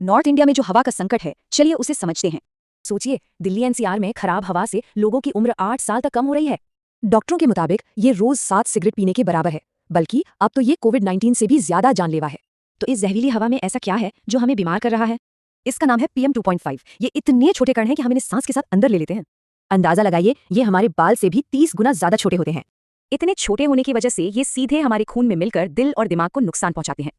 North India में जो हवा का संकट है, चलिए उसे समझते हैं। सोचिए, दिल्ली एनसीआर में खराब हवा से लोगों की उम्र 8 साल तक कम हो रही है। डॉक्टरों के मुताबिक ये रोज 7 सिगरेट पीने के बराबर है, बल्कि अब तो ये कोविड-19 से भी ज्यादा जानलेवा है। तो इस जहरीली हवा में ऐसा क्या है जो हमें बीमार कर रहा है? इसका नाम है PM 2.5। ये इतने छोटे कण हैं कि हम इन्हें सांस के साथ अंदर ले लेते हैं। अंदाजा लगाइए, ये हमारे बाल से भी 30 गुना ज्यादा छोटे होते हैं। इतने छोटे होने की वजह से ये सीधे हमारे खून में मिलकर दिल और दिमाग को नुकसान पहुंचाते हैं।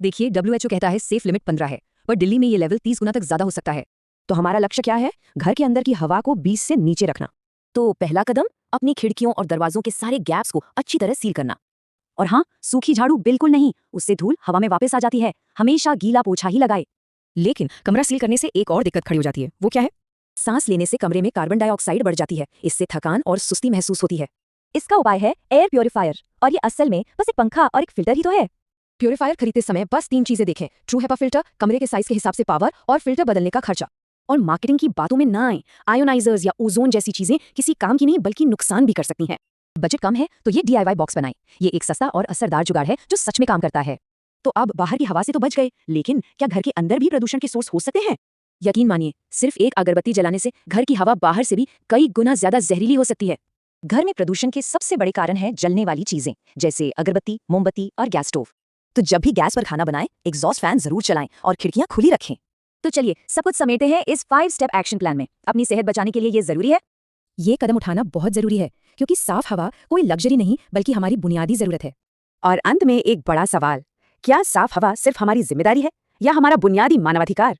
देखिए, WHO कहता है सेफ लिमिट 15 है, पर दिल्ली में ये लेवल 30 गुना तक ज्यादा हो सकता है। तो हमारा लक्ष्य क्या है? घर के अंदर की हवा को 20 से नीचे रखना। तो पहला कदम, अपनी खिड़कियों और दरवाजों के सारे गैप्स को अच्छी तरह सील करना। और हाँ, सूखी झाड़ू बिल्कुल नहीं, उससे धूल हवा में वापस आ जाती है। हमेशा गीला पोछा ही लगाए। लेकिन कमरा सील करने से एक और दिक्कत खड़ी हो जाती है। वो क्या है? सांस लेने से कमरे में कार्बन डाइऑक्साइड बढ़ जाती है। इससे थकान और सुस्ती महसूस होती है। इसका उपाय है एयर प्योरीफायर, और ये असल में बस एक पंखा और एक फिल्टर ही तो है। प्योरीफायर खरीदते समय बस 3 चीजें देखें: ट्रू हेपा फिल्टर, कमरे के साइज के हिसाब से पावर, और फिल्टर बदलने का खर्चा। और मार्केटिंग की बातों में ना आए। आयोनाइजर्स या ओजोन जैसी चीजें किसी काम की नहीं बल्कि नुकसान भी कर सकती हैं। बजट कम है तो ये DIY बॉक्स बनाएं। ये एक सस्ता और असरदार जुगाड़ है जो सच में काम करता है। तो अब बाहर की हवा से तो बच गए, लेकिन क्या घर के अंदर भी प्रदूषण के सोर्स हो सकते हैं? यकीन मानिए, सिर्फ एक अगरबत्ती जलाने से घर की हवा बाहर से भी कई गुना ज्यादा जहरीली हो सकती है। घर में प्रदूषण के सबसे बड़े कारण है जलने वाली चीजें, जैसे अगरबत्ती, मोमबत्ती और गैस स्टोव। तो जब भी गैस पर खाना बनाएं, एग्जॉस्ट फैन जरूर चलाएं और खिड़कियां खुली रखें। तो चलिए सब कुछ समेटे हैं इस 5 स्टेप एक्शन प्लान में। अपनी सेहत बचाने के लिए ये जरूरी है। ये कदम उठाना बहुत जरूरी है, क्योंकि साफ हवा कोई लग्जरी नहीं बल्कि हमारी बुनियादी जरूरत है। और अंत में एक बड़ा सवाल, क्या साफ हवा सिर्फ हमारी जिम्मेदारी है या हमारा बुनियादी मानवाधिकार?